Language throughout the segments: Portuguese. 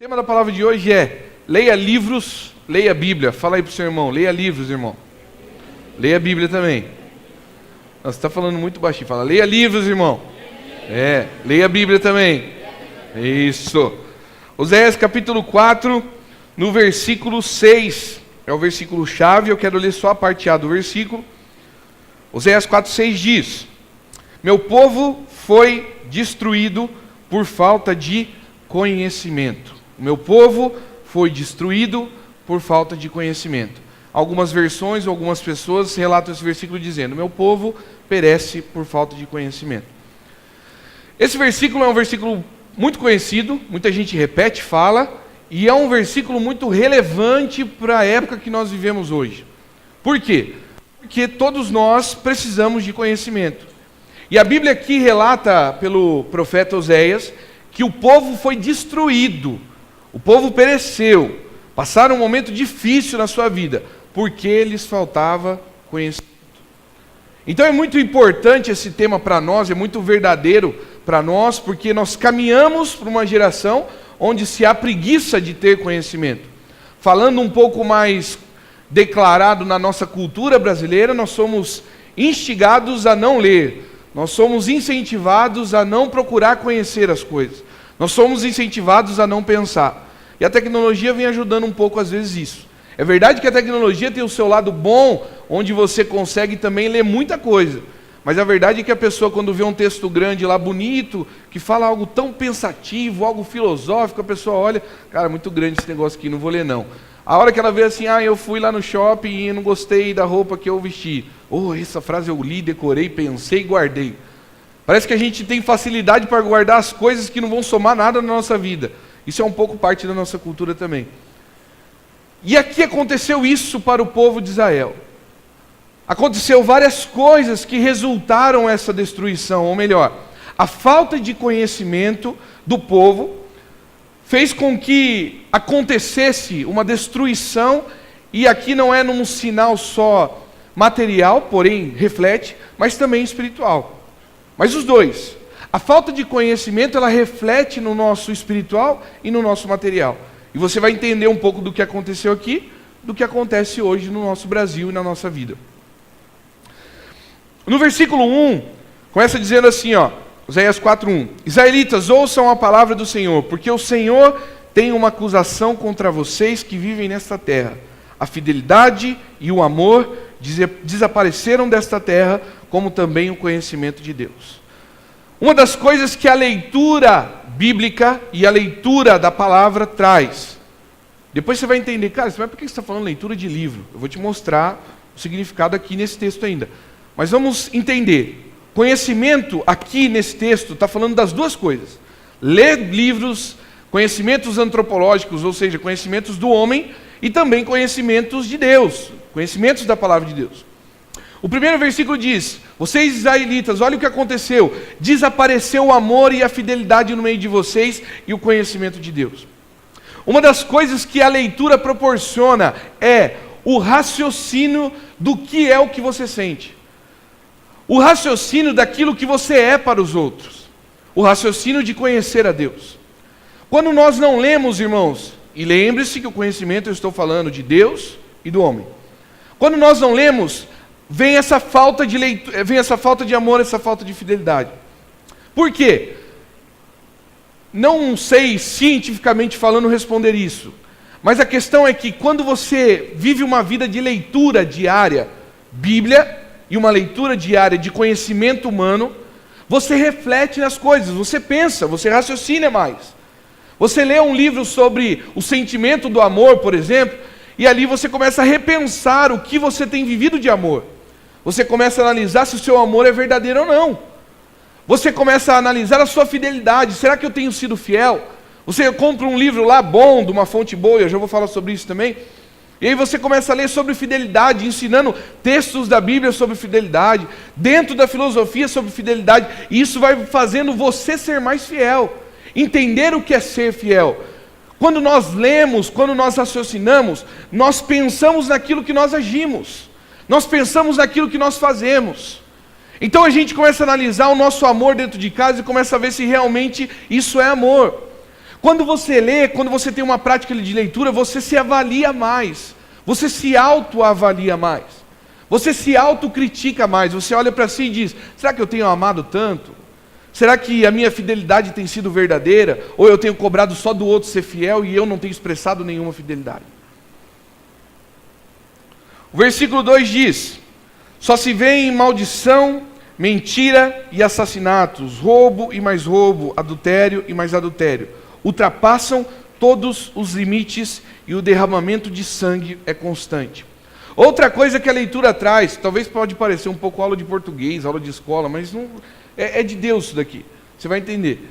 O tema da palavra de hoje é: leia livros, leia a Bíblia. Fala aí pro seu irmão, leia livros, irmão. Leia a Bíblia também. Você está falando muito baixinho, fala, leia livros, irmão. Leia a Bíblia também. Isso. Oséias capítulo 4, no versículo 6. É o versículo chave, eu quero ler só a parte A do versículo. Oséias 4:6 diz: meu povo foi destruído por falta de conhecimento. O meu povo foi destruído por falta de conhecimento. Algumas versões, algumas pessoas relatam esse versículo dizendo: meu povo perece por falta de conhecimento. Esse versículo é um versículo muito conhecido, muita gente repete, fala, e é um versículo muito relevante para a época que nós vivemos hoje. Por quê? Porque todos nós precisamos de conhecimento. E a Bíblia aqui relata pelo profeta Oséias que o povo foi destruído, o povo pereceu, passaram um momento difícil na sua vida, porque lhes faltava conhecimento. Então é muito importante esse tema para nós, é muito verdadeiro para nós, porque nós caminhamos para uma geração onde se há preguiça de ter conhecimento. Falando um pouco mais declarado na nossa cultura brasileira, nós somos instigados a não ler, nós somos incentivados a não procurar conhecer as coisas, nós somos incentivados a não pensar. E a tecnologia vem ajudando um pouco às vezes isso. É verdade que a tecnologia tem o seu lado bom, onde você consegue também ler muita coisa. Mas a verdade é que a pessoa, quando vê um texto grande lá, bonito, que fala algo tão pensativo, algo filosófico, a pessoa olha, cara, muito grande esse negócio aqui, não vou ler não. A hora que ela vê assim, eu fui lá no shopping e não gostei da roupa que eu vesti. Essa frase eu li, decorei, pensei e guardei. Parece que a gente tem facilidade para guardar as coisas que não vão somar nada na nossa vida. Isso é um pouco parte da nossa cultura também. E aqui aconteceu isso para o povo de Israel. Aconteceu várias coisas que resultaram essa destruição, ou melhor, a falta de conhecimento do povo fez com que acontecesse uma destruição, e aqui não é num sinal só material, porém reflete, mas também espiritual. Mas os dois. A falta de conhecimento, ela reflete no nosso espiritual e no nosso material. E você vai entender um pouco do que aconteceu aqui, do que acontece hoje no nosso Brasil e na nossa vida. No versículo 1, começa dizendo assim, Oséias 4:1. Israelitas, ouçam a palavra do Senhor, porque o Senhor tem uma acusação contra vocês que vivem nesta terra. A fidelidade e o amor desapareceram desta terra, como também o conhecimento de Deus. Uma das coisas que a leitura bíblica e a leitura da palavra traz. Depois você vai entender, cara, mas por que você está falando leitura de livro? Eu vou te mostrar o significado aqui nesse texto ainda. Mas vamos entender. Conhecimento aqui nesse texto está falando das duas coisas. Ler livros, conhecimentos antropológicos, ou seja, conhecimentos do homem, e também conhecimentos de Deus, conhecimentos da palavra de Deus. O primeiro versículo diz: vocês israelitas, olha o que aconteceu. Desapareceu o amor e a fidelidade no meio de vocês e o conhecimento de Deus. Uma das coisas que a leitura proporciona é o raciocínio do que é o que você sente. O raciocínio daquilo que você é para os outros. O raciocínio de conhecer a Deus. Quando nós não lemos, irmãos, e lembre-se que o conhecimento eu estou falando de Deus e do homem. Quando nós não lemos, vem essa falta de leitura, vem essa falta de amor, essa falta de fidelidade. Por quê? Não sei cientificamente falando responder isso. Mas a questão é que quando você vive uma vida de leitura diária, Bíblia, e uma leitura diária de conhecimento humano, você reflete nas coisas, você pensa, você raciocina mais. Você lê um livro sobre o sentimento do amor, por exemplo, e ali você começa a repensar o que você tem vivido de amor. Você começa a analisar se o seu amor é verdadeiro ou não. Você começa a analisar a sua fidelidade. Será que eu tenho sido fiel? Você compra um livro lá bom, de uma fonte boa, eu já vou falar sobre isso também. E aí você começa a ler sobre fidelidade, ensinando textos da Bíblia sobre fidelidade, dentro da filosofia sobre fidelidade, e isso vai fazendo você ser mais fiel, entender o que é ser fiel. Quando nós lemos, quando nós raciocinamos, nós pensamos naquilo que nós agimos, nós pensamos naquilo que nós fazemos. Então a gente começa a analisar o nosso amor dentro de casa e começa a ver se realmente isso é amor. Quando você lê, quando você tem uma prática de leitura, você se avalia mais. Você se autoavalia mais. Você se autocritica mais. Você olha para si e diz: será que eu tenho amado tanto? Será que a minha fidelidade tem sido verdadeira? Ou eu tenho cobrado só do outro ser fiel e eu não tenho expressado nenhuma fidelidade? O versículo 2 diz: só se vê em maldição, mentira e assassinatos, roubo e mais roubo, adultério e mais adultério. Ultrapassam todos os limites e o derramamento de sangue é constante. Outra coisa que a leitura traz, talvez pode parecer um pouco aula de português, aula de escola, mas não é de Deus isso daqui, você vai entender.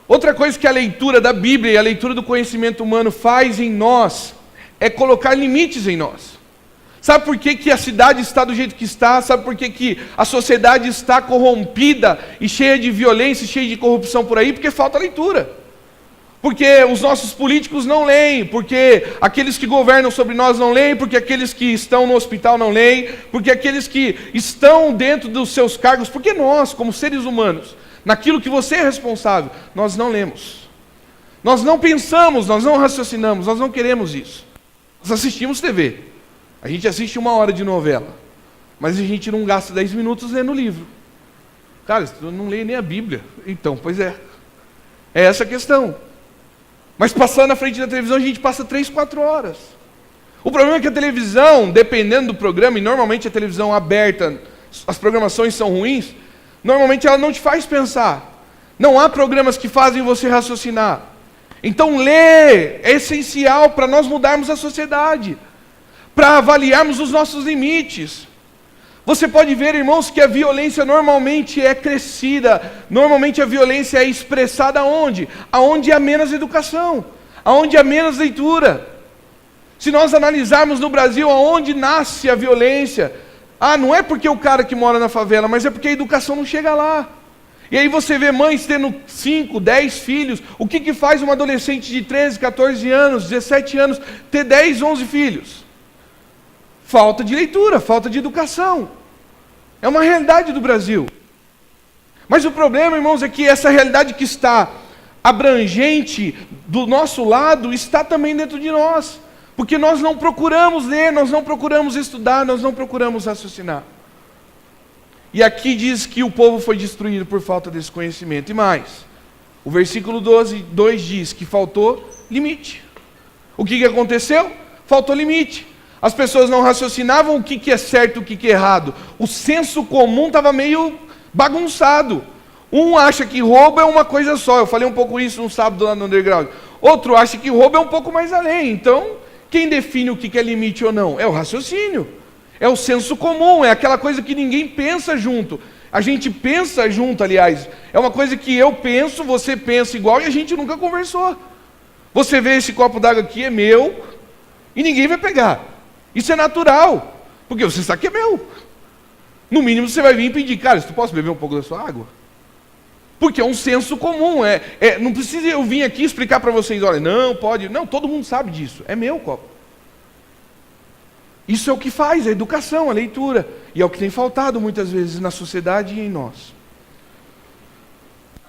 Outra coisa que a leitura da Bíblia e a leitura do conhecimento humano faz em nós, é colocar limites em nós. Sabe por que a cidade está do jeito que está? Sabe por que a sociedade está corrompida e cheia de violência, cheia de corrupção por aí? Porque falta leitura. Porque os nossos políticos não leem, porque aqueles que governam sobre nós não leem, porque aqueles que estão no hospital não leem, porque aqueles que estão dentro dos seus cargos, porque nós, como seres humanos, naquilo que você é responsável, nós não lemos. Nós não pensamos, nós não raciocinamos, nós não queremos isso. Nós assistimos TV. A gente assiste 1 hora de novela, mas a gente não gasta 10 minutos lendo o livro. Cara, eu não leio nem a Bíblia. Então, pois é. É essa a questão. Mas passando na frente da televisão, a gente passa 3, 4 horas. O problema é que a televisão, dependendo do programa, e normalmente a televisão aberta, as programações são ruins, normalmente ela não te faz pensar. Não há programas que fazem você raciocinar. Então ler é essencial para nós mudarmos a sociedade, para avaliarmos os nossos limites. Você pode ver, irmãos, que a violência normalmente é crescida, normalmente a violência é expressada aonde? Aonde há menos educação, aonde há menos leitura. Se nós analisarmos no Brasil aonde nasce a violência, não é porque o cara que mora na favela, mas é porque a educação não chega lá. E aí você vê mães tendo 5, 10 filhos. O que faz uma adolescente de 13, 14 anos, 17 anos ter 10, 11 filhos? Falta de leitura, falta de educação. É uma realidade do Brasil. Mas o problema, irmãos, é que essa realidade que está abrangente do nosso lado, está também dentro de nós. Porque nós não procuramos ler, nós não procuramos estudar, nós não procuramos raciocinar. E aqui diz que o povo foi destruído por falta desse conhecimento. E mais, o versículo 2 diz que faltou limite. O que aconteceu? Faltou limite. As pessoas não raciocinavam o que é certo e o que é errado. O senso comum estava meio bagunçado. Um acha que roubo é uma coisa só. Eu falei um pouco isso no sábado lá no Underground. Outro acha que roubo é um pouco mais além. Então, quem define o que é limite ou não? É o raciocínio. É o senso comum. É aquela coisa que ninguém pensa junto. A gente pensa junto, aliás. É uma coisa que eu penso, você pensa igual e a gente nunca conversou. Você vê esse copo d'água aqui, é meu, e ninguém vai pegar. Isso é natural, porque você sabe que é meu. No mínimo você vai vir e pedir: cara, tu posso beber um pouco da sua água? Porque é um senso comum. Não precisa eu vir aqui explicar para vocês: olha, não, pode. Não, todo mundo sabe disso. É meu copo. Isso é o que faz a educação, a leitura. E é o que tem faltado muitas vezes na sociedade e em nós.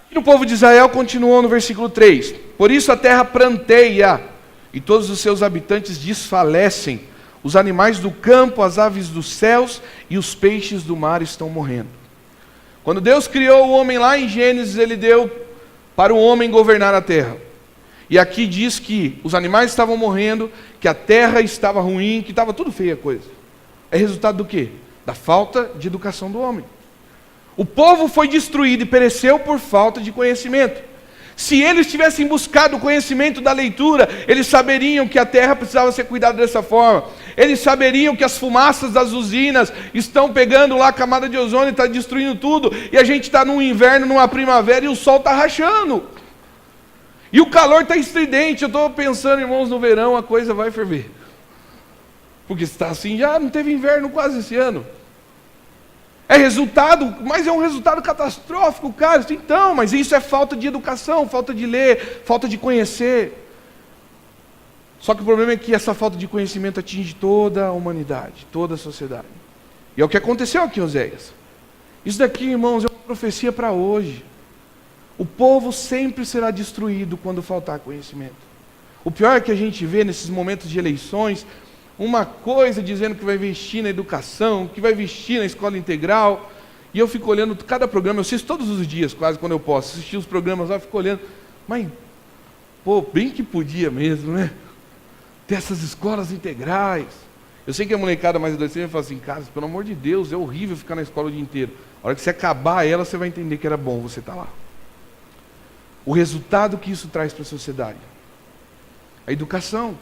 E o povo de Israel continuou no versículo 3. Por isso a terra pranteia, e todos os seus habitantes desfalecem. Os animais do campo, as aves dos céus e os peixes do mar estão morrendo. Quando Deus criou o homem lá em Gênesis, Ele deu para o homem governar a terra. E aqui diz que os animais estavam morrendo, que a terra estava ruim, que estava tudo feia a coisa. É resultado do quê? Da falta de educação do homem. O povo foi destruído e pereceu por falta de conhecimento. Se eles tivessem buscado o conhecimento da leitura, eles saberiam que a terra precisava ser cuidada dessa forma. Eles saberiam que as fumaças das usinas estão pegando lá a camada de ozônio e está destruindo tudo. E a gente está num inverno, numa primavera e o sol está rachando. E o calor está estridente. Eu estou pensando, irmãos, no verão a coisa vai ferver. Porque se está assim, já não teve inverno quase esse ano. É resultado, mas é um resultado catastrófico, cara. Então, mas isso é falta de educação, falta de ler, falta de conhecer. Só que o problema é que essa falta de conhecimento atinge toda a humanidade, toda a sociedade. E é o que aconteceu aqui em Oséias. Isso daqui, irmãos, é uma profecia para hoje. O povo sempre será destruído quando faltar conhecimento. O pior é que a gente vê nesses momentos de eleições, uma coisa dizendo que vai investir na educação, que vai investir na escola integral, e eu fico olhando cada programa, eu assisto todos os dias, quase quando eu posso, assistir os programas lá, eu fico olhando, mas, pô, bem que podia mesmo, né? Ter essas escolas integrais. Eu sei que a molecada mais adolescente fala assim, cara, pelo amor de Deus, é horrível ficar na escola o dia inteiro. A hora que você acabar ela, você vai entender que era bom você estar lá. O resultado que isso traz para a sociedade. A educação.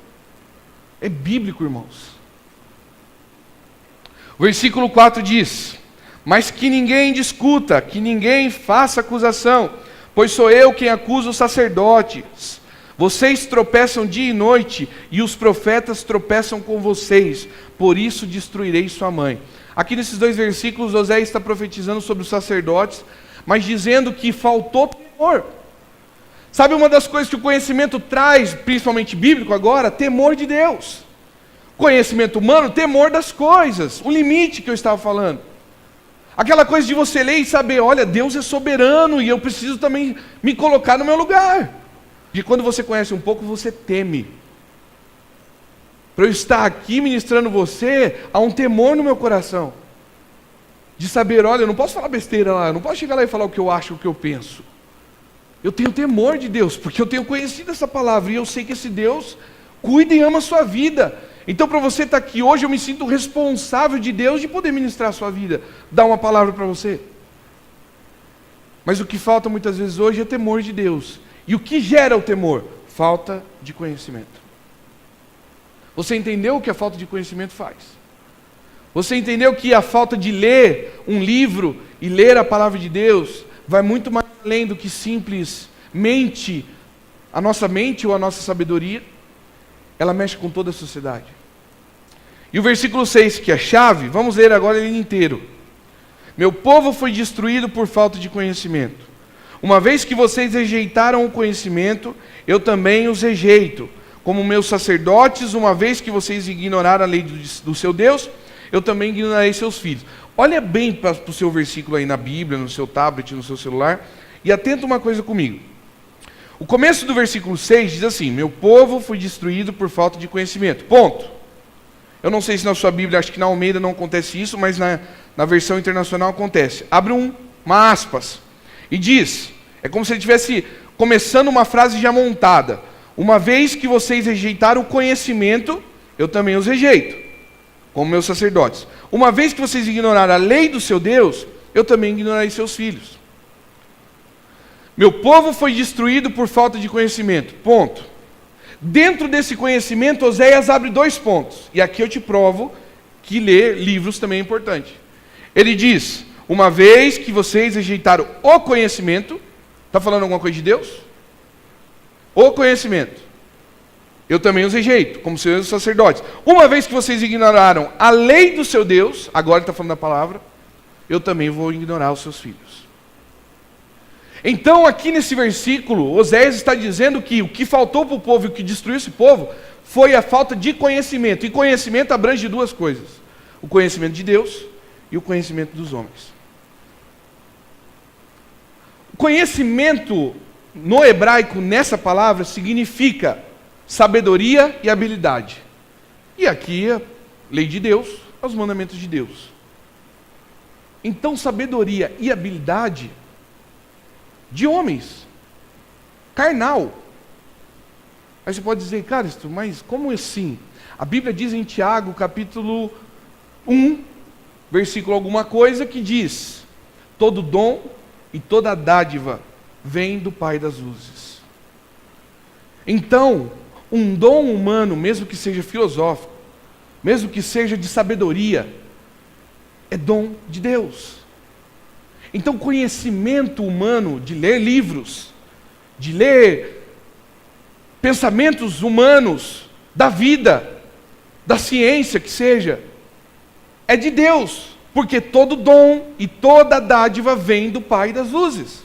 É bíblico, irmãos. O versículo 4 diz: mas que ninguém discuta, que ninguém faça acusação, pois sou eu quem acuso os sacerdotes. Vocês tropeçam dia e noite, e os profetas tropeçam com vocês, por isso destruirei sua mãe. Aqui nesses 2 versículos, Oséias está profetizando sobre os sacerdotes, mas dizendo que faltou temor. Sabe uma das coisas que o conhecimento traz, principalmente bíblico agora? Temor de Deus. Conhecimento humano, temor das coisas, o limite que eu estava falando. Aquela coisa de você ler e saber, olha, Deus é soberano e eu preciso também me colocar no meu lugar. Porque quando você conhece um pouco, você teme. Para eu estar aqui ministrando você, há um temor no meu coração. De saber, olha, eu não posso falar besteira lá, eu não posso chegar lá e falar o que eu acho, o que eu penso. Eu tenho temor de Deus, porque eu tenho conhecido essa palavra, e eu sei que esse Deus cuida e ama a sua vida. Então, para você estar aqui hoje, eu me sinto responsável de Deus de poder ministrar a sua vida, dar uma palavra para você. Mas o que falta muitas vezes hoje é temor de Deus. E o que gera o temor? Falta de conhecimento. Você entendeu o que a falta de conhecimento faz? Você entendeu que a falta de ler um livro e ler a palavra de Deus vai muito mais além do que simplesmente a nossa mente ou a nossa sabedoria? Ela mexe com toda a sociedade. E o versículo 6, que é a chave, vamos ler agora ele inteiro. Meu povo foi destruído por falta de conhecimento. Uma vez que vocês rejeitaram o conhecimento, eu também os rejeito. Como meus sacerdotes, uma vez que vocês ignoraram a lei do seu Deus, eu também ignorarei seus filhos. Olha bem para o seu versículo aí na Bíblia, no seu tablet, no seu celular, e atenta uma coisa comigo. O começo do versículo 6 diz assim: meu povo foi destruído por falta de conhecimento. Ponto. Eu não sei se na sua Bíblia, acho que na Almeida não acontece isso, mas na versão internacional acontece. Abre uma aspas e diz, é como se ele estivesse começando uma frase já montada. Uma vez que vocês rejeitaram o conhecimento, eu também os rejeito, como meus sacerdotes. Uma vez que vocês ignoraram a lei do seu Deus, eu também ignorarei seus filhos. Meu povo foi destruído por falta de conhecimento. Ponto. Dentro desse conhecimento, Oséias abre 2 pontos. E aqui eu te provo que ler livros também é importante. Ele diz, uma vez que vocês rejeitaram o conhecimento, está falando alguma coisa de Deus? O conhecimento. Eu também os rejeito, como seus sacerdotes. Uma vez que vocês ignoraram a lei do seu Deus, agora ele está falando da palavra, eu também vou ignorar os seus filhos. Então, aqui nesse versículo, Oséias está dizendo que o que faltou para o povo e o que destruiu esse povo foi a falta de conhecimento. E conhecimento abrange 2 coisas: o conhecimento de Deus e o conhecimento dos homens. O conhecimento no hebraico, nessa palavra, significa sabedoria e habilidade. E aqui a lei de Deus, os mandamentos de Deus. Então, sabedoria e habilidade de homens, carnal. Aí você pode dizer, cara, mas como assim? A Bíblia diz em Tiago, capítulo 1, versículo alguma coisa, que diz: todo dom e toda dádiva vem do Pai das luzes. Então, um dom humano, mesmo que seja filosófico, mesmo que seja de sabedoria, é dom de Deus. Então, conhecimento humano, de ler livros, de ler pensamentos humanos, da vida, da ciência que seja, é de Deus, porque todo dom e toda dádiva vem do Pai das luzes.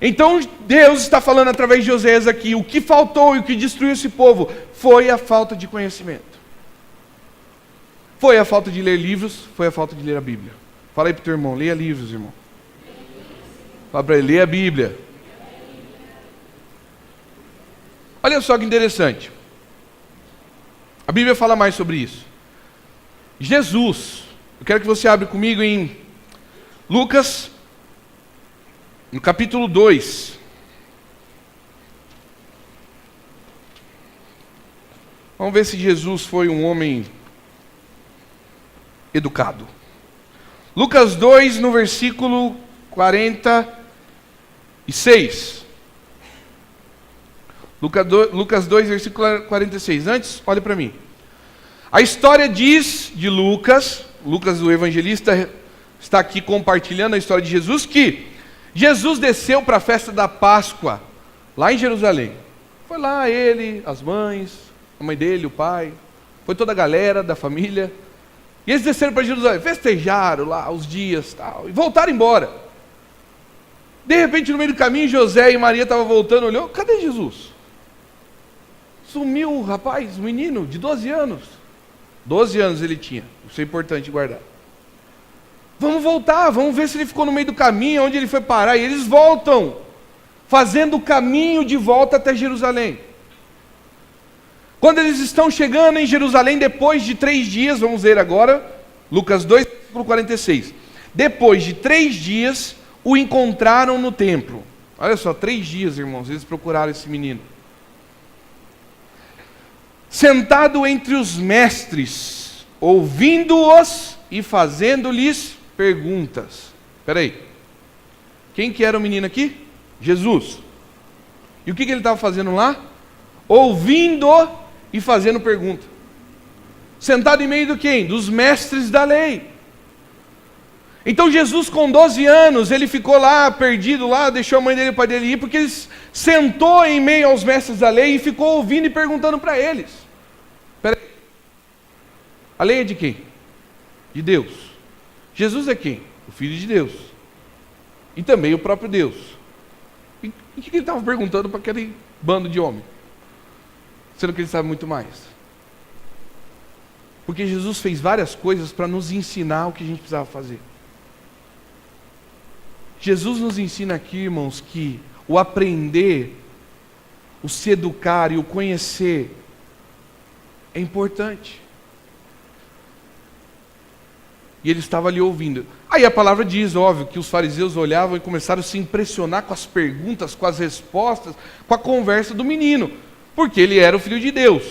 Então, Deus está falando através de Oséias aqui, o que faltou e o que destruiu esse povo foi a falta de conhecimento. Foi a falta de ler livros, foi a falta de ler a Bíblia. Fala aí para o teu irmão, leia livros, irmão. Fala para ele, leia a Bíblia. Olha só que interessante. A Bíblia fala mais sobre isso. Jesus, eu quero que você abra comigo em Lucas, no capítulo 2. Vamos ver se Jesus foi um homem educado. Lucas 2, no versículo 46. Lucas 2, versículo 46. Antes, olha para mim. A história diz de Lucas o evangelista está aqui compartilhando a história de Jesus, que Jesus desceu para a festa da Páscoa, lá em Jerusalém. Foi lá ele, as mães, a mãe dele, o pai, foi toda a galera da família. E eles desceram para Jerusalém, festejaram lá os dias tal, e voltaram embora. De repente, no meio do caminho, José e Maria estavam voltando, olhou, cadê Jesus? Sumiu o rapaz, o menino de 12 anos. 12 anos ele tinha, isso é importante guardar. Vamos voltar, vamos ver se ele ficou no meio do caminho, onde ele foi parar. E eles voltam, fazendo o caminho de volta até Jerusalém. Quando eles estão chegando em Jerusalém, depois de 3 dias, vamos ver agora, Lucas 2, versículo 46. Depois de 3 dias, o encontraram no templo. Olha só, 3 dias, irmãos, eles procuraram esse menino. Sentado entre os mestres, ouvindo-os e fazendo-lhes perguntas. Espera aí. Quem que era o menino aqui? Jesus. E o que ele estava fazendo lá? Ouvindo e fazendo pergunta. Sentado em meio do quem? Dos mestres da lei. Então Jesus, com 12 anos, ele ficou lá, perdido lá, deixou a mãe dele e o pai dele ir, porque ele sentou em meio aos mestres da lei e ficou ouvindo e perguntando para eles. Espera aí. A lei é de quem? De Deus. Jesus é quem? O Filho de Deus. E também o próprio Deus. E o que ele estava perguntando para aquele bando de homem? Sendo que ele sabe muito mais. Porque Jesus fez várias coisas para nos ensinar o que a gente precisava fazer. Jesus nos ensina aqui, irmãos, que o aprender, o se educar e o conhecer é importante. E ele estava ali ouvindo. Aí a palavra diz, óbvio, que os fariseus olhavam e começaram a se impressionar com as perguntas, com as respostas, com a conversa do menino. Porque ele era o Filho de Deus.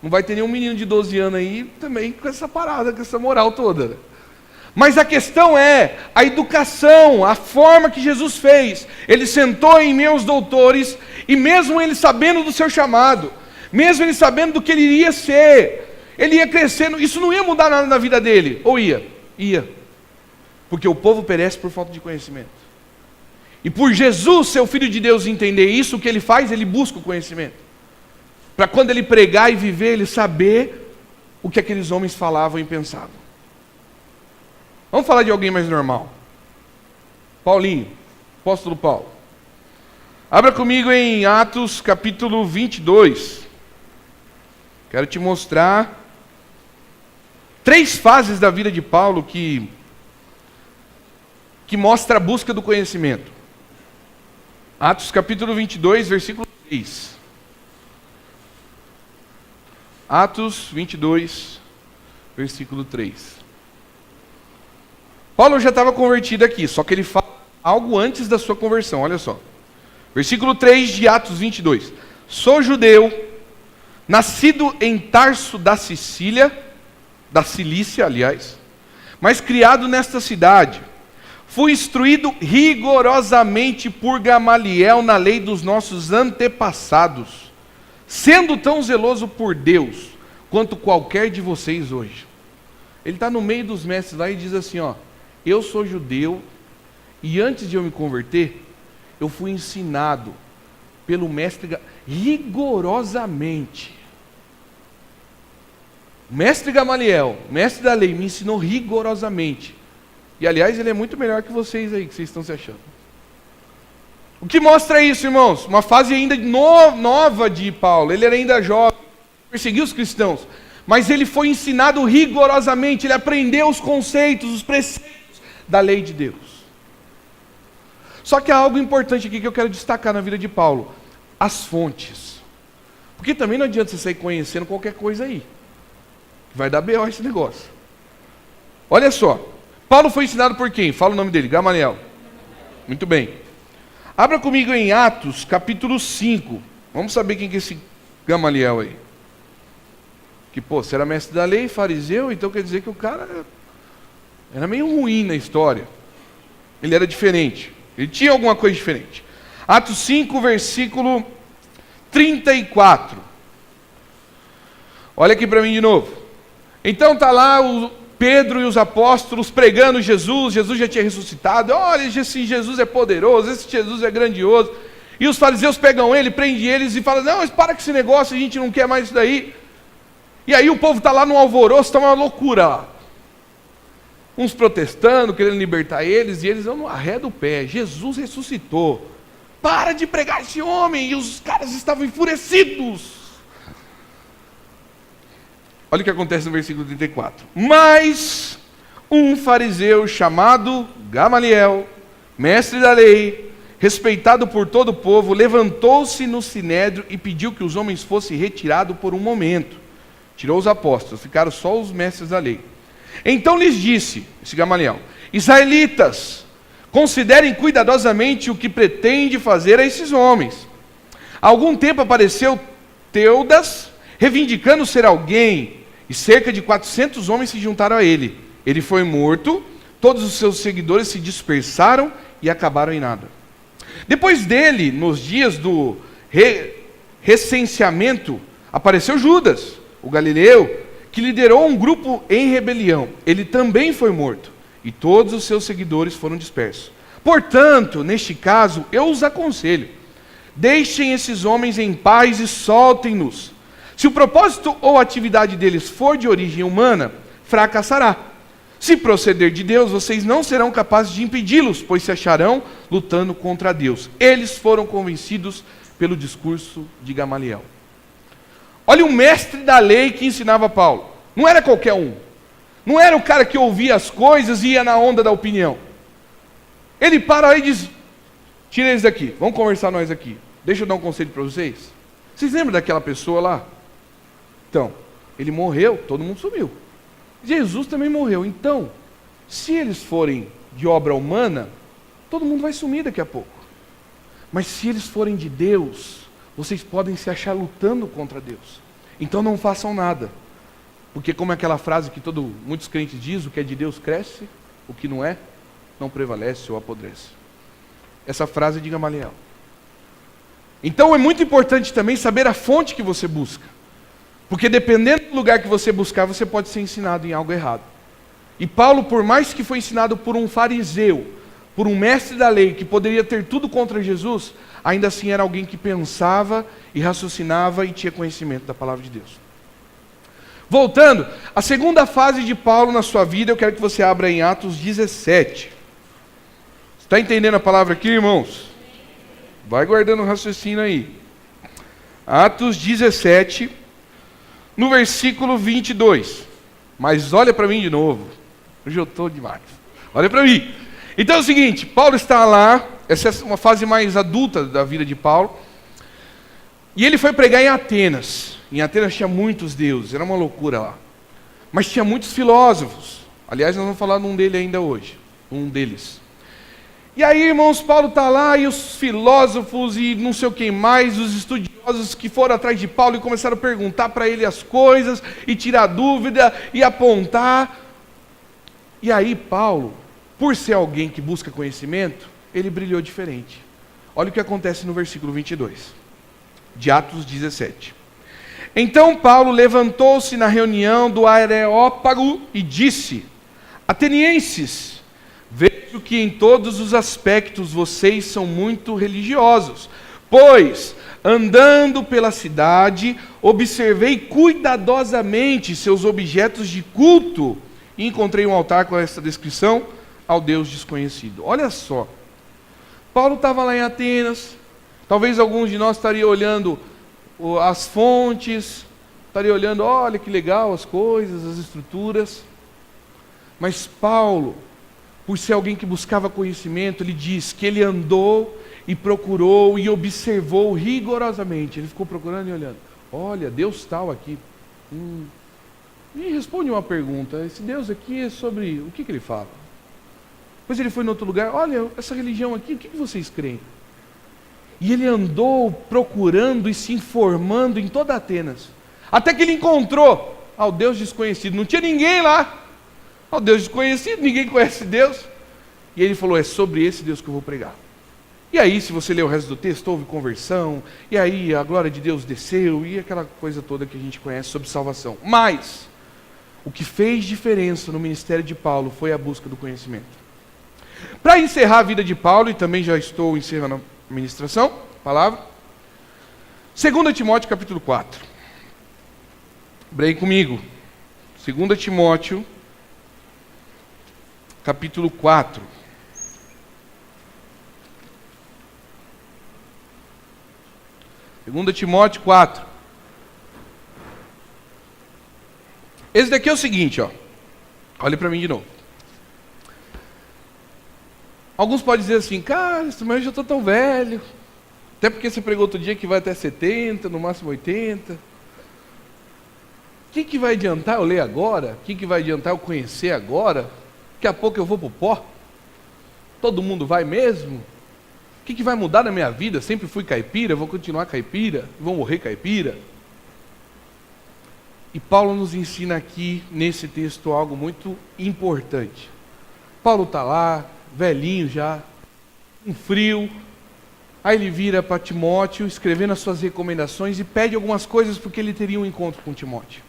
Não vai ter nenhum menino de 12 anos aí também com essa parada, com essa moral toda. Mas a questão é a educação, a forma que Jesus fez. Ele sentou em meio aos doutores, e mesmo ele sabendo do seu chamado, mesmo ele sabendo do que ele iria ser, ele ia crescendo, isso não ia mudar nada na vida dele, ou ia? Ia. Porque o povo perece por falta de conhecimento. E por Jesus, ser o Filho de Deus, entender isso, o que ele faz? Ele busca o conhecimento. Para quando ele pregar e viver, ele saber o que aqueles homens falavam e pensavam. Vamos falar de alguém mais normal. Paulinho, apóstolo Paulo. Abra comigo em Atos capítulo 22. Quero te mostrar 3 fases da vida de Paulo que mostra a busca do conhecimento. Atos capítulo 22, versículo 3. Atos 22, versículo 3. Paulo já estava convertido aqui, só que ele fala algo antes da sua conversão, olha só. Versículo 3 de Atos 22. Sou judeu, nascido em Tarso da Cilícia, aliás, mas criado nesta cidade. Fui instruído rigorosamente por Gamaliel na lei dos nossos antepassados, sendo tão zeloso por Deus quanto qualquer de vocês hoje. Ele está no meio dos mestres lá e diz assim, ó, eu sou judeu e antes de eu me converter, eu fui ensinado pelo mestre rigorosamente. O mestre Gamaliel, mestre da lei, me ensinou rigorosamente. E aliás, ele é muito melhor que vocês aí, que vocês estão se achando. O que mostra isso, irmãos? Uma fase ainda nova de Paulo. Ele era ainda jovem, perseguiu os cristãos. Mas ele foi ensinado rigorosamente, ele aprendeu os conceitos, os preceitos da lei de Deus. Só que há algo importante aqui que eu quero destacar na vida de Paulo: as fontes. Porque também não adianta você sair conhecendo qualquer coisa aí. Vai dar B.O. esse negócio. Olha só, Paulo foi ensinado por quem? Fala o nome dele, Gamaliel. Muito bem. Abra comigo em Atos, capítulo 5. Vamos saber quem que é esse Gamaliel aí. Que, você era mestre da lei, fariseu, então quer dizer que o cara era meio ruim na história. Ele era diferente. Ele tinha alguma coisa diferente. Atos 5, versículo 34. Olha aqui para mim de novo. Então está lá o Pedro e os apóstolos pregando Jesus. Jesus já tinha ressuscitado. Olha, esse Jesus é poderoso, esse Jesus é grandioso. E os fariseus pegam ele, prendem eles e falam: não, mas para com esse negócio, a gente não quer mais isso daí. E aí o povo está lá no alvoroço, está uma loucura lá. Uns protestando, querendo libertar eles, e eles não arredam o pé. Jesus ressuscitou. Para de pregar esse homem. E os caras estavam enfurecidos. Olha o que acontece no versículo 34. Mas um fariseu chamado Gamaliel, mestre da lei, respeitado por todo o povo, levantou-se no sinédrio e pediu que os homens fossem retirados por um momento. Tirou os apóstolos, ficaram só os mestres da lei. Então lhes disse, esse Gamaliel: israelitas, considerem cuidadosamente o que pretende fazer a esses homens. Há algum tempo apareceu Teudas, reivindicando ser alguém, e cerca de 400 homens se juntaram a ele. Ele foi morto, todos os seus seguidores se dispersaram e acabaram em nada. Depois dele, nos dias do recenseamento, apareceu Judas, o galileu, que liderou um grupo em rebelião. Ele também foi morto, e todos os seus seguidores foram dispersos. Portanto, neste caso, eu os aconselho: deixem esses homens em paz e soltem-nos. Se o propósito ou atividade deles for de origem humana, fracassará. Se proceder de Deus, vocês não serão capazes de impedi-los, pois se acharão lutando contra Deus. Eles foram convencidos pelo discurso de Gamaliel. Olha o mestre da lei que ensinava Paulo. Não era qualquer um. Não era o cara que ouvia as coisas e ia na onda da opinião. Ele para aí e diz: tira eles daqui, vamos conversar nós aqui. Deixa eu dar um conselho para vocês. Vocês lembram daquela pessoa lá? Então, ele morreu, todo mundo sumiu. Jesus também morreu. Então, se eles forem de obra humana, todo mundo vai sumir daqui a pouco. Mas se eles forem de Deus, vocês podem se achar lutando contra Deus. Então não façam nada. Porque como é aquela frase que muitos crentes dizem: o que é de Deus cresce, o que não é, não prevalece ou apodrece. Essa frase é de Gamaliel. Então é muito importante também saber a fonte que você busca. Porque dependendo do lugar que você buscar, você pode ser ensinado em algo errado. E Paulo, por mais que foi ensinado por um fariseu, por um mestre da lei, que poderia ter tudo contra Jesus, ainda assim era alguém que pensava e raciocinava e tinha conhecimento da palavra de Deus. Voltando, a segunda fase de Paulo na sua vida, eu quero que você abra em Atos 17. Está entendendo a palavra aqui, irmãos? Vai guardando o raciocínio aí. Atos 17, no versículo 22. Mas olha para mim de novo. Hoje eu estou demais. Olha para mim. Então é o seguinte, Paulo está lá, essa é uma fase mais adulta da vida de Paulo, e ele foi pregar em Atenas. Em Atenas tinha muitos deuses, era uma loucura lá. Mas tinha muitos filósofos. Aliás, nós vamos falar de um dele ainda hoje. Um deles. E aí, irmãos, Paulo está lá, e os filósofos e não sei o que mais, os estudiosos que foram atrás de Paulo e começaram a perguntar para ele as coisas, e tirar dúvida, e apontar. E aí Paulo, por ser alguém que busca conhecimento, ele brilhou diferente. Olha o que acontece no versículo 22, de Atos 17. Então Paulo levantou-se na reunião do Areópago e disse: atenienses, vejo que em todos os aspectos vocês são muito religiosos, pois, andando pela cidade, observei cuidadosamente seus objetos de culto e encontrei um altar com essa descrição: ao Deus desconhecido. Olha só, Paulo estava lá em Atenas, talvez alguns de nós estariam olhando as fontes, estariam olhando, olha que legal as coisas, as estruturas, mas Paulo por ser alguém que buscava conhecimento, ele diz que ele andou e procurou e observou rigorosamente. Ele ficou procurando e olhando. Olha, Deus tal aqui. E responde uma pergunta. Esse Deus aqui é sobre o que ele fala? Depois ele foi em outro lugar. Olha, essa religião aqui, o que vocês creem? E ele andou procurando e se informando em toda Atenas. Até que ele encontrou ao Deus desconhecido. Não tinha ninguém lá. Ao Deus desconhecido, ninguém conhece Deus. E ele falou, é sobre esse Deus que eu vou pregar. E aí, se você ler o resto do texto, houve conversão. E aí, a glória de Deus desceu. E aquela coisa toda que a gente conhece sobre salvação. Mas, o que fez diferença no ministério de Paulo foi a busca do conhecimento. Para encerrar a vida de Paulo, e também já estou encerrando a ministração, palavra. 2 Timóteo capítulo 4. Abre aí comigo. 2 Timóteo capítulo 4. Segunda Timóteo 4. Esse daqui é o seguinte, ó. Olhe para mim de novo. Alguns podem dizer assim, cara, mas eu já estou tão velho. Até porque você pregou outro dia que vai até 70, no máximo 80. O que vai adiantar eu ler agora? O que vai adiantar eu conhecer agora? Daqui a pouco eu vou para o pó? Todo mundo vai mesmo? O que vai mudar na minha vida? Sempre fui caipira, vou continuar caipira, vou morrer caipira. E Paulo nos ensina aqui, nesse texto, algo muito importante. Paulo está lá, velhinho já, um frio. Aí ele vira para Timóteo, escrevendo as suas recomendações e pede algumas coisas porque ele teria um encontro com Timóteo.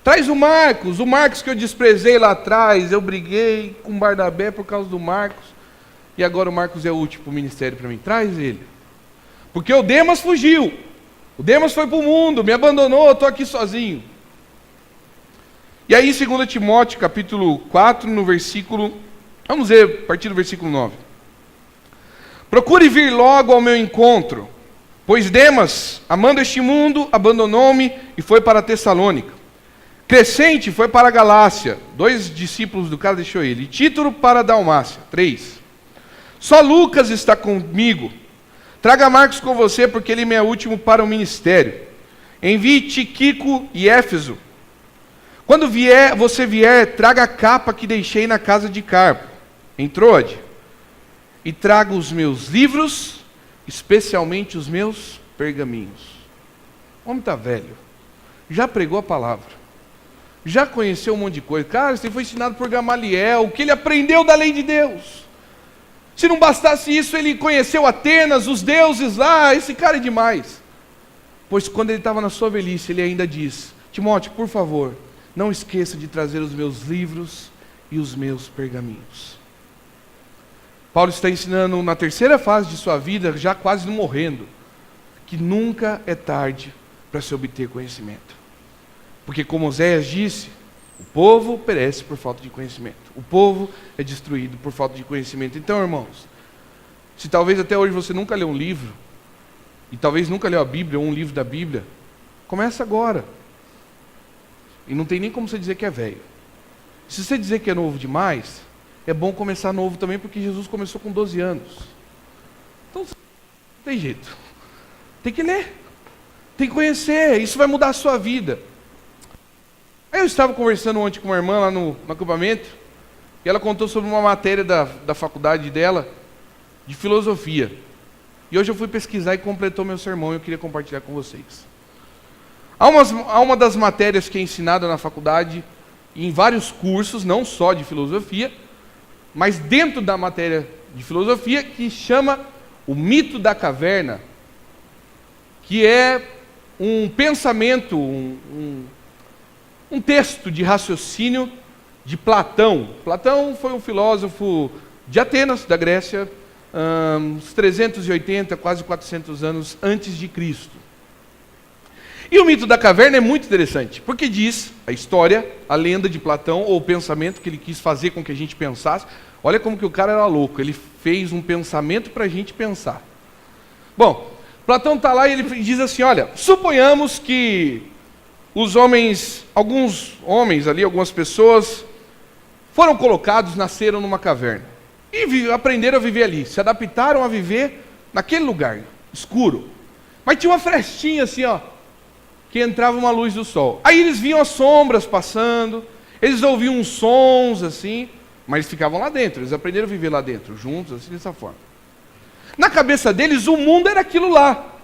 Traz o Marcos que eu desprezei lá atrás, eu briguei com Barnabé por causa do Marcos. E agora o Marcos é útil para o ministério para mim. Traz ele. Porque o Demas fugiu. O Demas foi para o mundo, me abandonou, eu estou aqui sozinho. E aí, 2 Timóteo, capítulo 4, no versículo... Vamos ver, a partir do versículo 9. Procure vir logo ao meu encontro, pois Demas, amando este mundo, abandonou-me e foi para Tessalônica. Crescente foi para a Galácia, 2 discípulos do cara deixou ele. E Título para a Dalmácia, 3. Só Lucas está comigo. Traga Marcos com você, porque ele me é último para o ministério. Envie Tíquico e Éfeso. Quando você vier, traga a capa que deixei na casa de Carpo, em Troade. E traga os meus livros, especialmente os meus pergaminhos. O homem está velho. Já pregou a palavra. Já conheceu um monte de coisa. Cara, você foi ensinado por Gamaliel, o que ele aprendeu da lei de Deus. Se não bastasse isso, ele conheceu Atenas, os deuses lá, esse cara é demais. Pois quando ele estava na sua velhice, ele ainda diz, Timóteo, por favor, não esqueça de trazer os meus livros e os meus pergaminhos. Paulo está ensinando na terceira fase de sua vida, já quase morrendo, que nunca é tarde para se obter conhecimento. Porque como Oséias disse, o povo perece por falta de conhecimento. O povo é destruído por falta de conhecimento. Então, irmãos, se talvez até hoje você nunca leu um livro, e talvez nunca leu a Bíblia, ou um livro da Bíblia, começa agora. E não tem nem como você dizer que é velho. Se você dizer que é novo demais, é bom começar novo também, porque Jesus começou com 12 anos. Então, não tem jeito. Tem que ler. Tem que conhecer. Isso vai mudar a sua vida. Aí eu estava conversando ontem com uma irmã lá no acampamento, e ela contou sobre uma matéria da faculdade dela, de filosofia. E hoje eu fui pesquisar e completou meu sermão, e eu queria compartilhar com vocês. Há uma das matérias que é ensinada na faculdade, em vários cursos, não só de filosofia, mas dentro da matéria de filosofia, que chama o mito da caverna, que é um pensamento, um texto de raciocínio de Platão. Platão foi um filósofo de Atenas, da Grécia, uns 380, quase 400 anos antes de Cristo. E o mito da caverna é muito interessante, porque diz a história, a lenda de Platão, ou o pensamento que ele quis fazer com que a gente pensasse. Olha como que o cara era louco, ele fez um pensamento para a gente pensar. Bom, Platão está lá e ele diz assim, olha, suponhamos que os homens, alguns homens ali, algumas pessoas, foram colocados, nasceram numa caverna. E aprenderam a viver ali, se adaptaram a viver naquele lugar, escuro. Mas tinha uma frestinha assim, ó, que entrava uma luz do sol. Aí eles viam as sombras passando, eles ouviam uns sons assim, mas eles ficavam lá dentro, eles aprenderam a viver lá dentro, juntos, assim, dessa forma. Na cabeça deles, o mundo era aquilo lá.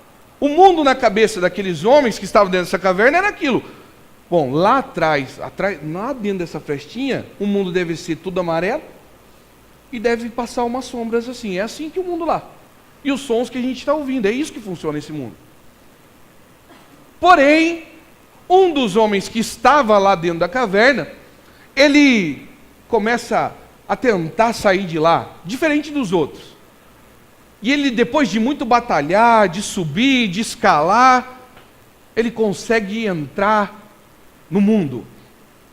O mundo na cabeça daqueles homens que estavam dentro dessa caverna era aquilo. Bom, lá atrás, lá dentro dessa frestinha, o mundo deve ser tudo amarelo e deve passar umas sombras assim. É assim que o mundo lá. E os sons que a gente está ouvindo, é isso que funciona esse mundo. Porém, um dos homens que estava lá dentro da caverna, ele começa a tentar sair de lá, diferente dos outros. E ele, depois de muito batalhar, de subir, de escalar, ele consegue entrar no mundo.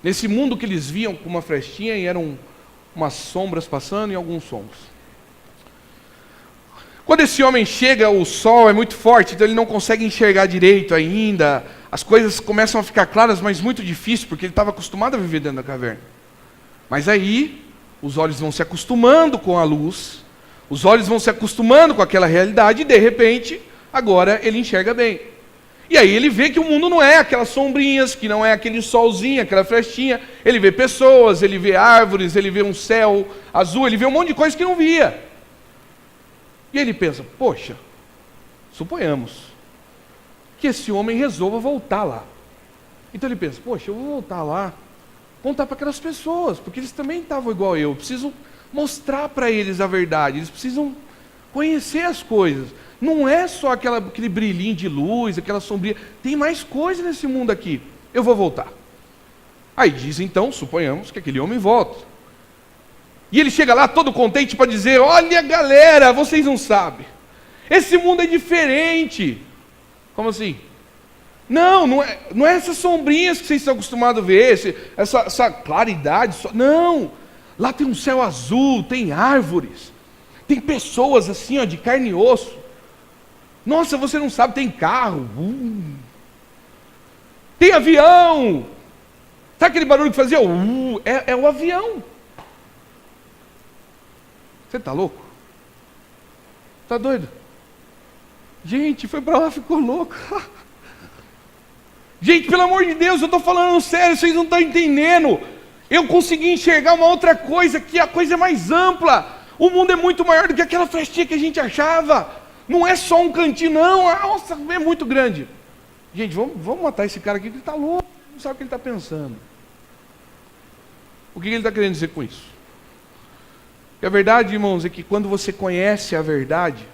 Nesse mundo que eles viam com uma frestinha e eram umas sombras passando e alguns sons. Quando esse homem chega, o sol é muito forte, então ele não consegue enxergar direito ainda. As coisas começam a ficar claras, mas muito difícil, porque ele estava acostumado a viver dentro da caverna. Mas aí, os olhos vão se acostumando com a luz, os olhos vão se acostumando com aquela realidade, e de repente, agora ele enxerga bem. E aí ele vê que o mundo não é aquelas sombrinhas, que não é aquele solzinho, aquela frestinha. Ele vê pessoas, ele vê árvores, ele vê um céu azul, ele vê um monte de coisa que não via. E ele pensa, poxa, suponhamos que esse homem resolva voltar lá. Então ele pensa, poxa, eu vou voltar lá, contar para aquelas pessoas, porque eles também estavam igual eu, preciso mostrar para eles a verdade, eles precisam conhecer as coisas. Não é só aquele brilhinho de luz, aquela sombria, tem mais coisa nesse mundo aqui, eu vou voltar. Aí diz então, suponhamos que aquele homem volta. E ele chega lá todo contente para dizer, olha galera, vocês não sabem, esse mundo é diferente. Como assim? Não é essas sombrinhas que vocês estão acostumados a ver, essa claridade, não. Lá tem um céu azul, tem árvores, tem pessoas assim, ó, de carne e osso. Nossa, você não sabe, tem carro, tem avião. Sabe aquele barulho que fazia? É o avião. Você está louco? Está doido? Gente, foi para lá e ficou louco. Gente, pelo amor de Deus, eu estou falando sério, vocês não estão entendendo. Eu consegui enxergar uma outra coisa, que a coisa é mais ampla. O mundo é muito maior do que aquela festinha que a gente achava. Não é só um cantinho, não. Nossa, é muito grande. Gente, vamos matar esse cara aqui, que ele está louco, não sabe o que ele está pensando. O que ele está querendo dizer com isso? E a verdade, irmãos, é que quando você conhece a verdade,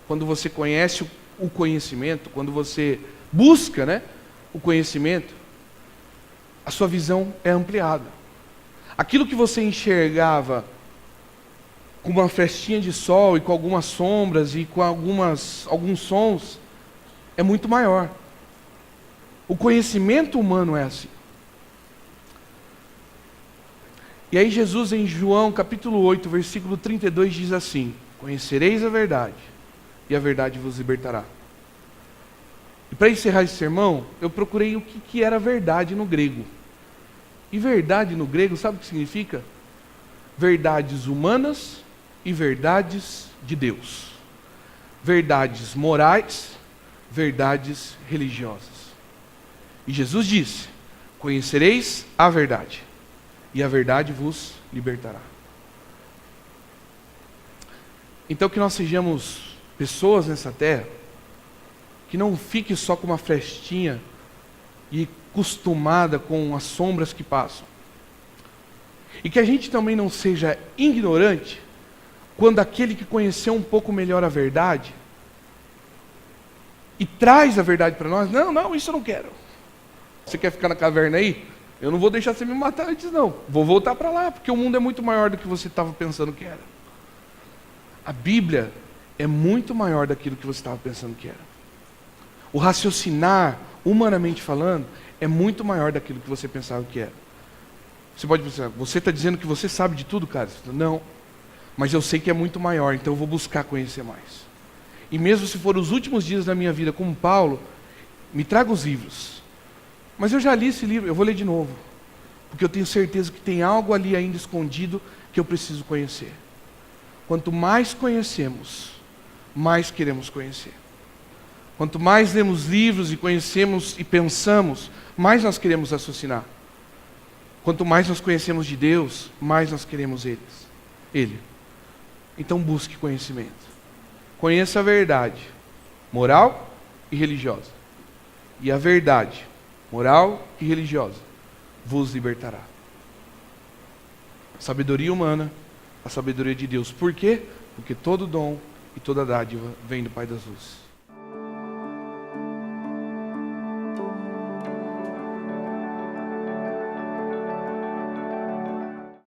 quando você conhece o conhecimento, quando você busca, né, o conhecimento, a sua visão é ampliada. Aquilo que você enxergava com uma frestinha de sol e com algumas sombras e com alguns sons, é muito maior. O conhecimento humano é assim. E aí Jesus em João capítulo 8, versículo 32 diz assim, conhecereis a verdade, e a verdade vos libertará. E para encerrar esse sermão, eu procurei o que era verdade no grego. E verdade no grego, sabe o que significa? Verdades humanas e verdades de Deus. Verdades morais, verdades religiosas. E Jesus disse, conhecereis a verdade, e a verdade vos libertará. Então que nós sejamos pessoas nessa terra, que não fique só com uma frestinha e acostumada com as sombras que passam. E que a gente também não seja ignorante quando aquele que conheceu um pouco melhor a verdade e traz a verdade para nós, não, isso eu não quero. Você quer ficar na caverna aí? Eu não vou deixar você me matar antes não. Vou voltar para lá, porque o mundo é muito maior do que você estava pensando que era. A Bíblia é muito maior daquilo que você estava pensando que era. O raciocinar, humanamente falando, é muito maior daquilo que você pensava que era. Você pode pensar, você está dizendo que você sabe de tudo, cara? Não, mas eu sei que é muito maior, então eu vou buscar conhecer mais. E mesmo se for os últimos dias da minha vida como Paulo, me traga os livros. Mas eu já li esse livro, eu vou ler de novo. Porque eu tenho certeza que tem algo ali ainda escondido que eu preciso conhecer. Quanto mais conhecemos, mais queremos conhecer. Quanto mais lemos livros e conhecemos e pensamos, mais nós queremos raciocinar. Quanto mais nós conhecemos de Deus, mais nós queremos Ele. Então busque conhecimento. Conheça a verdade, moral e religiosa. E a verdade, moral e religiosa, vos libertará. A sabedoria humana, a sabedoria de Deus. Por quê? Porque todo dom e toda dádiva vem do Pai das Luzes.